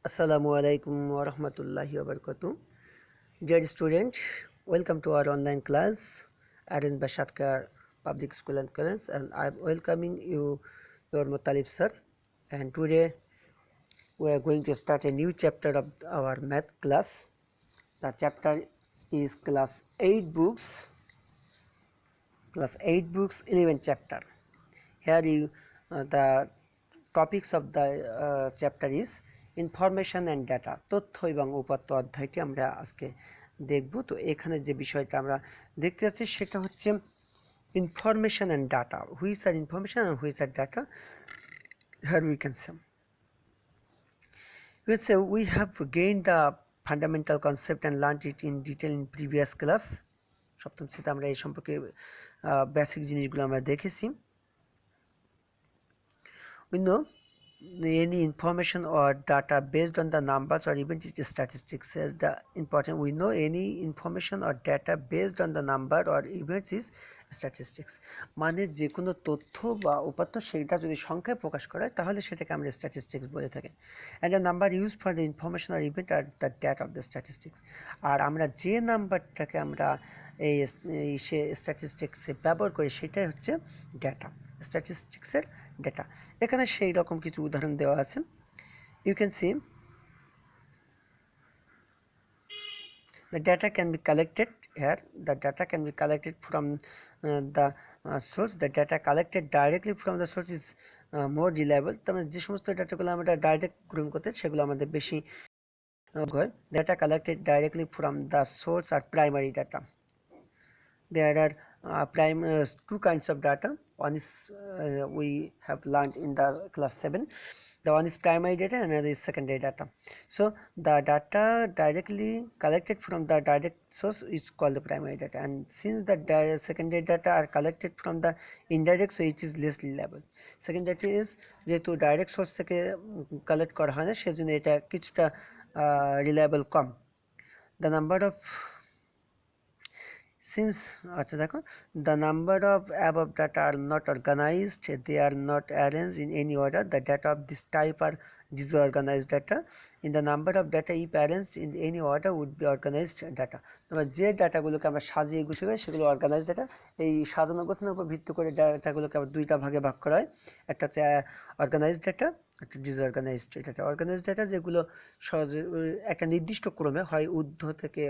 Assalamu alaikum wa rahmatullahi wa barakatuh. Dear student, welcome to our online class arranged by Shatkar Public School and College, and I am welcoming you, your Muttalib sir. And today we are going to start a new chapter of our math class. The chapter is class 8 books, 11 chapter. Here the topics of the chapter is information and data, তথ্য এবং উপাত্ত অধ্যায়টি আমরা আজকে দেখব। তো এখানে যে বিষয়টা আমরা দেখতে যাচ্ছি সেটা হচ্ছে information and data, which are information and which are data. Here we can say we have gained the fundamental concept and learned it in detail in previous class. সপ্তম শ্রেণীতে আমরা এই সম্পর্কে বেসিক জিনিসগুলো আমরা দেখেছি। we know any information or data based on the numbers or events is statistics. As the important, we know any information or data based on the number or events is statistics. মানে যে কোনো তথ্য বা উপাত্ত সেটা যদি সংখ্যায় প্রকাশ করা হয় তাহলে সেটাকে আমরা স্ট্যাটিস্টিক্স বলে থাকি। and the number used for the information or event are the data of the statistics. আর আমরা যে নাম্বারটাকে আমরা এই স্ট্যাটিস্টিক্সে ব্যবহার করি সেটাই হচ্ছে ডেটা, স্ট্যাটিস্টিক্সের ডেটা। এখানে সেই রকম কিছু উদাহরণ দেওয়া আছে। You can see the data can be collected here. The data can be collected from the source. The data collected directly from the source is more reliable. তার মানে যে সমস্ত ডাটাগুলো আমরা ডাইরেক্ট গ্রহণ করতে সেগুলো আমাদের বেশি হয়। Data collected directly from the source are primary data. There are two kinds of data. One is we have learned in the class 7. The one is primary data and another is secondary data. So the data directly collected from the direct source is called the primary data, and since the secondary data are collected from the indirect, so it is less reliable. Secondary data is যেহেতু direct source থেকে collect করা হয় না সেজন্য এটা কিছুটা reliable com. The number of since the number of above data are not organized, they are not arranged in any order. The data of this type are disorganized data. In the number of data if arranged in any order would be organized data. আমরা যে ডাটাগুলোকে আমরা সাজিয়ে গুছিয়ে সেগুলো organised data. এই সাজানো গোছানোর উপর ভিত্তি করে ডাটাগুলোকে আবার দুইটা ভাগে ভাগ করা হয়। একটা হচ্ছে অর্গানাইজড ডাটা, একটা ডিসঅর্গানাইজড ডাটা। অর্গানাইজড ডাটা যেগুলো সহজে একটা নির্দিষ্ট ক্রমে হয় ঊর্ধ্ব থেকে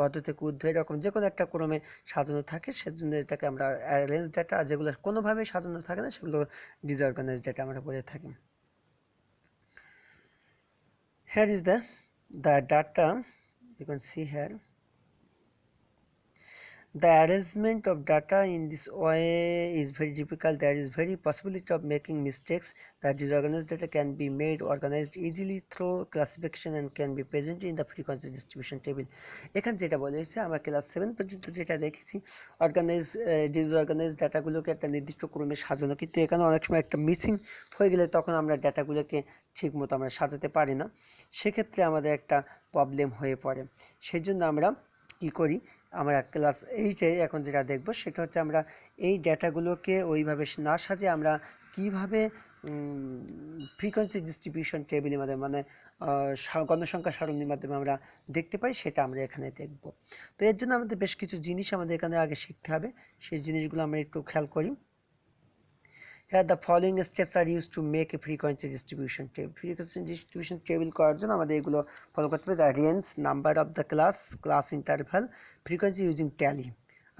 অর্ধ থেকে ঊর্ধ্ব এরকম যে কোনো একটা ক্রমে সাজানো থাকে, সেজন্য এটাকে আমরা অ্যারেঞ্জ ডাটা। আর যেগুলো কোনোভাবেই সাজানো থাকে না সেগুলো ডিসঅর্গানাইজড ডাটা আমরা বলে থাকি। Here is the data. You can see here the arrangement of data in this way is very difficult. There is very possibility of making mistakes. The disorganized data can be made organized easily through classification and can be presented in the frequency distribution table. এখানে যেটা বলা হয়েছে আমরা class 7 পর্যন্ত যেটা দেখেছি disorganised ডাটাগুলোকে একটা নির্দিষ্ট ক্রমে সাজানো, কিন্তু এখানে অনেক সময় একটা মিসিং হয়ে গেলে তখন আমরা ডাটাগুলোকে ঠিক মতো আমরা সাজাতে পারি না, সেক্ষেত্রে আমাদের একটা প্রবলেম হয়ে পড়ে। সেই জন্য আমরা কি করি, আমরা ক্লাস 8-এ এখন যেটা দেখব সেটা হচ্ছে আমরা এই ডেটাগুলোকে ওইভাবে না সাজিয়ে আমরা কিভাবে ফ্রিকোয়েন্সি ডিস্ট্রিবিউশন টেবিলের মাধ্যমে মানে গণসংখ্যা সারণীর মাধ্যমে আমরা দেখতে পাই সেটা আমরা এখানে দেখব। তো এর জন্য আমাদের বেশ কিছু জিনিস আমাদের এখানে আগে শিখতে হবে, সেই জিনিসগুলো আমরা একটু খেয়াল করি। Here the following steps are used to make a frequency distribution table. Frequency distribution table করার জন্য আমাদের এগুলো ফলো করতে হবে। The range, number of the class interval, frequency using tally.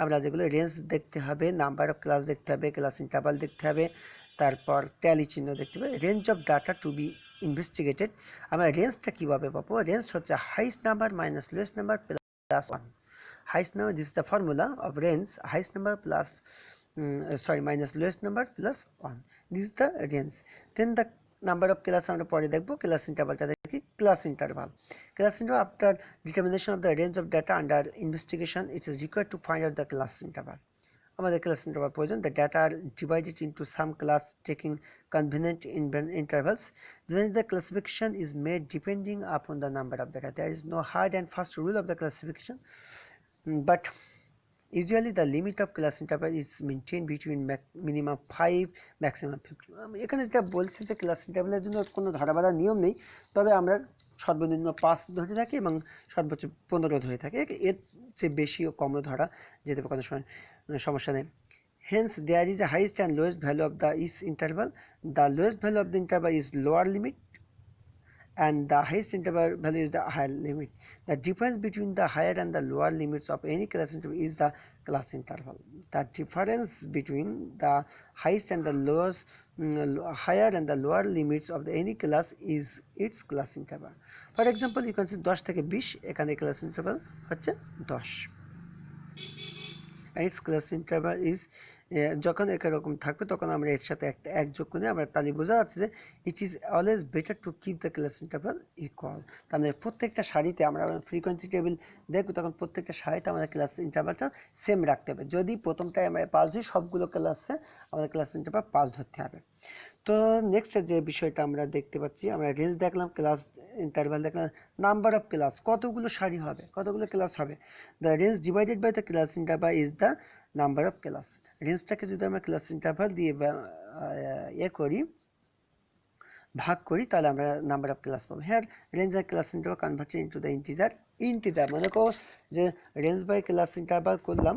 আমরা যেগুলো রেঞ্জ দেখতে হবে, নাম্বার অফ ক্লাস দেখতে হবে, ক্লাস ইন্টারভাল দেখতে হবে, তারপর ট্যালি চিহ্ন দেখতে হবে। Range of data to be investigated, আমরা রেঞ্জটা কীভাবে পাবো? রেঞ্জ হচ্ছে highest number minus lowest number plus 1. Highest number, this is the formula of range, highest number plus minus lowest number plus 1. This is the range. Then the number of class আমরা পরে দেখব। Class ইন্টারভালটা দেখি। Class interval after determination of the range of data under investigation, it is required to find out the class interval. আমাদের class interval প্রয়োজন। The data are divided into some class taking convenient intervals. Then the classification is made depending upon the number of data. There is no hard and fast rule of the classification, but Usually the limit of class interval is maintained between minimum 5 maximum 50. এখানে যেটা বলছে যে class ইন্টারভ্যালের জন্য কোনো ধরাবাঁধা নিয়ম নেই, তবে আমরা সর্বনিম্ন 5 ধরে থাকি এবং সর্বোচ্চ 15 ধরে থাকি। এর চেয়ে বেশি ও কমও ধরা যেতে পারে, কোনো সময় সমস্যা নেই। Hence there is a highest and lowest value of the each interval. The lowest value of the interval is lower limit and the highest interval value is the higher limit. The difference between the higher and the lower limits of any class interval is the class interval. The difference between the highest and the lowest higher and the lower limits of any class is its class interval. For example, you can see 10 থেকে 20 এখানে class interval হচ্ছে 10 and its class interval is যখন একরকম থাকবে তখন আমরা এর সাথে একটা এক যোগ করে আমরা তাহলে বোঝা যাচ্ছে যে it is always better to keep the class interval equal. তাহলে প্রত্যেকটা সারিতে আমরা ফ্রিকোয়েন্সি টেবিল দেখব, তখন প্রত্যেকটা সারিতে আমাদের ক্লাস ইন্টারভালটা সেম রাখতে হবে। যদি প্রথমটায় আমরা 5 ধরি, সবগুলো ক্লাসে আমাদের ক্লাস ইন্টারভাল 5 ধরতে হবে। তো নেক্সট যে বিষয়টা আমরা দেখতে পাচ্ছি, আমরা রেঞ্জ দেখলাম, ক্লাস ইন্টারভাল দেখলাম, নাম্বার অফ ক্লাস, কতগুলো সারি হবে, কতগুলো ক্লাস হবে। The range divided by the class interval is the number of class. রেঞ্জটাকে যদি আমরা ক্লাস ইন্টারভাল দিয়ে করি, ভাগ করি, তাহলে আমরা নাম্বার অফ ক্লাস পাবো। হ্যাঁ, রেঞ্জ আর class interval converted into the integer মনে করো যে রেঞ্জ বাই ক্লাস ইন্টারভাল করলাম,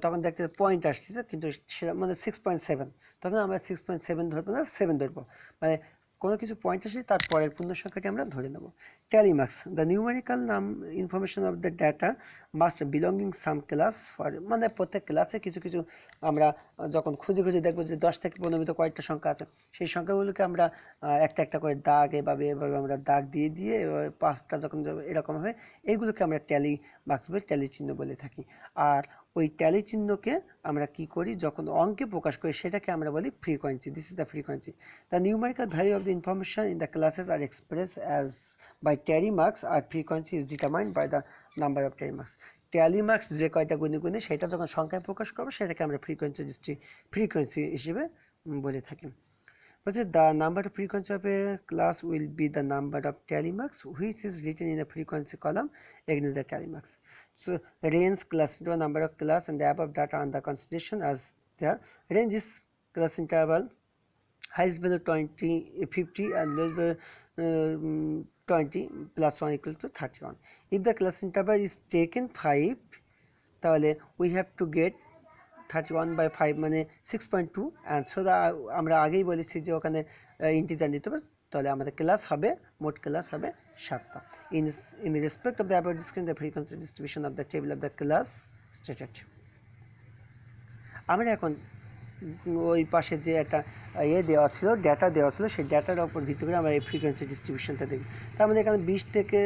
তখন দেখতে পয়েন্ট আসছে কিন্তু সেটা মানে 6.7, তখন আমরা 6.7 ধরবো না, 7 ধরবো, মানে কোনো কিছু পয়েন্ট আসলে তার পরের পূর্ণ সংখ্যাকে আমরা ধরে নেব। Tally marks, the numerical information of the data must belonging some class for, মানে প্রত্যেক ক্লাসে কিছু কিছু আমরা যখন খুঁজে খুঁজে দেখবো যে 10 থেকে 15 কয়েকটা সংখ্যা আছে, সেই সংখ্যাগুলোকে আমরা একটা একটা করে দাগ এভাবে আমরা দাগ দিয়ে দিয়ে 5টা যখন এরকম হয়, এইগুলোকে আমরা ট্যালি মার্কস বা ট্যালি চিহ্ন বলে থাকি। আর ওই ট্যালি চিহ্নকে আমরা কি করি, যখন অঙ্কে প্রকাশ করি সেটাকে আমরা বলি frequency. This is the frequency. The numerical value of the information in the classes are express as by tally marks, আর frequency is determined by the number of tally marks. Tally marks যে কয়টা গুণে গুণে সেটা যখন সংখ্যায় প্রকাশ করবো, সেটাকে আমরা ফ্রিকোয়েন্সি হিসেবে বলে থাকি। বলছে the number of frequency of a class will be the number of tally marks which is written in the frequency column against the tally marks. So range, class interval, number of class and the above data under consideration as the range is class interval highest value 20 50 and lowest value 20 plus 1 equal to 31. If the class interval is taken 5, তাহলে we have to get 31 by 5 মানে 6.2, and so আমরা আগেই বলেছি যে ওখানে integer নিতে হবে, তাহলে আমাদের ক্লাস হবে, মোট ক্লাস হবে 7টা। In respect of the above described the frequency distribution of the table of the class stated. আমরা এখন ওই পাশে যে একটা দেওয়া ছিল, ডাটা দেওয়া ছিল, সেই ডাটার উপর ভিত্তি করে আমরা এই ফ্রিকোয়েন্সি ডিস্ট্রিবিউশনটা দেখি। তার মধ্যে এখানে 20 থেকে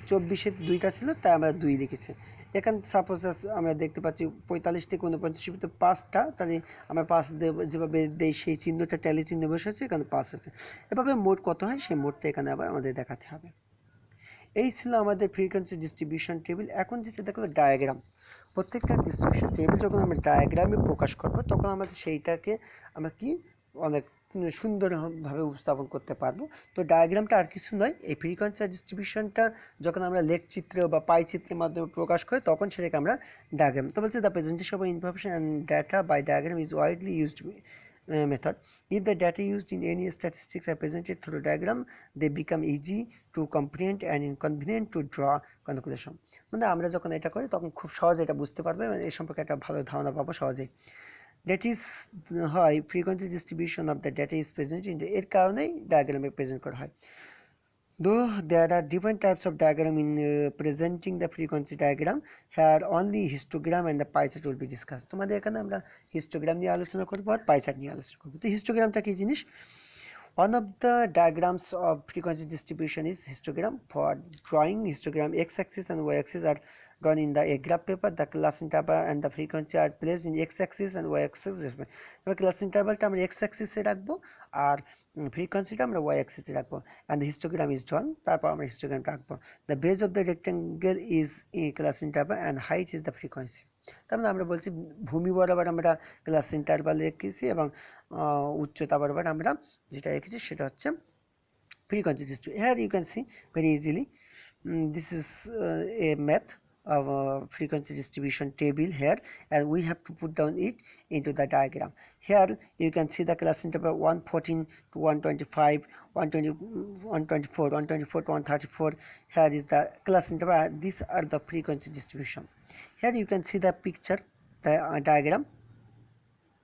24 2টা ছিল, তাই আমরা 2 লিখেছি। এখানে সাপোজ আমরা দেখতে পাচ্ছি 45 থেকে 49 ভিতরে 5টা, তাহলে আমরা 5 যেভাবে দেই সেই চিহ্নটা ট্যালি চিহ্ন বসেছে, এখানে 5 আছে। এভাবে মোট কত হয় সেই মোটটা এখানে আবার আমাদের দেখাতে হবে। এই ছিল আমাদের ফ্রিকোয়েন্সি ডিস্ট্রিবিউশন টেবিল। এখন যেটা দেখো ডায়াগ্রাম, প্রত্যেকটা ডিস্ট্রিবিউশন টেবিল যখন আমরা ডায়াগ্রামে প্রকাশ করবো, তখন আমাদের সেইটাকে আমরা কি অনেক সুন্দরভাবে উপস্থাপন করতে পারবো। তো ডায়াগ্রামটা আর কিছু নয়, এই ফ্রিকোয়েন্সি ডিস্ট্রিবিউশনটা যখন আমরা লেখচিত্র বা পাই চিত্রের মাধ্যমে প্রকাশ করি, তখন সেটাকে আমরা ডায়াগ্রাম। তো বলছে the presentation of information and data by diagram is widely used method. If the data used in any statistics are presented through diagram, they become easy to comprehend and inconvenient to draw conclusion. মানে আমরা যখন এটা করি তখন খুব সহজে এটা বুঝতে পারবে, মানে এই সম্পর্কে একটা ভালো ধারণা পাবো সহজেই। That is why frequency distribution of the data is present in এর কারণেই ডায়াগ্রামে প্রেজেন্ট করা হয়। Though there are different types of diagram in presenting the frequency diagram, here only histogram and the pie chart will be discussed. তোমাদের এখানে আমরা histogram নিয়ে আলোচনা করব আর pie chart নিয়ে আলোচনা করব। তো histogramটা কি জিনিস? One of the diagrams of frequency distribution is histogram. For drawing histogram, x-axis and y-axis are drawn in the a graph paper. The class interval and the frequency are placed in x-axis and y-axis. এবার class intervalটা আমরা x-axis এ রাখবো আর ফ্রিকোয়েন্সিটা আমরা y-axis এ রাখবো, and the histogram is drawn, তারপর আমরা হিস্টোগ্রামটা রাখবো। The base of the rectangle is class interval and height is the frequency. তার মানে আমরা বলছি ভূমি বরাবর আমরা ক্লাস ইন্টারভাল রেখেছি এবং উচ্চতা বরাবর আমরা যেটা রেখেছি সেটা হচ্ছে frequency distribution. Here you can see very easily, this is a math frequency distribution table here, and we have to put down it into the diagram. Here you can see the class interval 114 to 125, 120, 124, 124 to 134. Here is the class interval. These are the frequency distribution. Here you can see the picture, the diagram.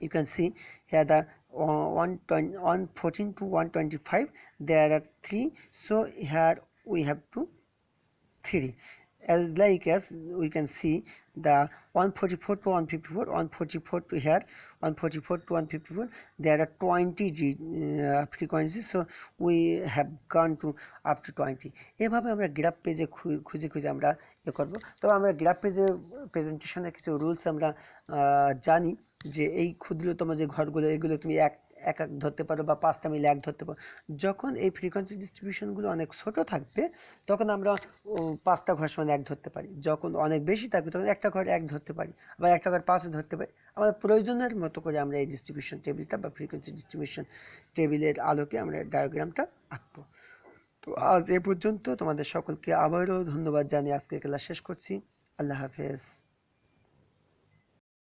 You can see here the 114 to 125, there are 3, so here we have to 3, as we can see the 144 to 154, 144 to here, 144 to 154, there are 20 frequencies, so we have gone to up to 20. এভাবে আমরা graph পেজে খুঁজে খুঁজে আমরা করব। তবে আমরা graph পেজে প্রেজেন্টেশনের কিছু রুলস আমরা জানি, যে এই ক্ষুদ্রতম যে ঘরগুলো, এগুলো তুমি এক এক ধরতে পারো বা 5টা মিলে এক ধরতে পারো। যখন এই ফ্রিকোয়েন্সি ডিস্ট্রিবিউশনগুলো অনেক ছোট থাকবে তখন আমরা 5টা ঘর সমান এক ধরতে পারি। যখন অনেক বেশি থাকবে তখন একটা ঘর এক ধরতে পারি, আবার একটা ঘর 5ও ধরতে পারি। আমাদের প্রয়োজনের মতো করে আমরা এই ডিস্ট্রিবিউশন টেবিলটা বা ফ্রিকোয়েন্সি ডিস্ট্রিবিউশন টেবিলের আলোকে আমরা ডায়াগ্রামটা আঁকবো। তো আজ এ পর্যন্ত। তোমাদের সকলকে আবারও ধন্যবাদ জানিয়ে আজকের ক্লাস শেষ করছি। আল্লাহ হাফেজ।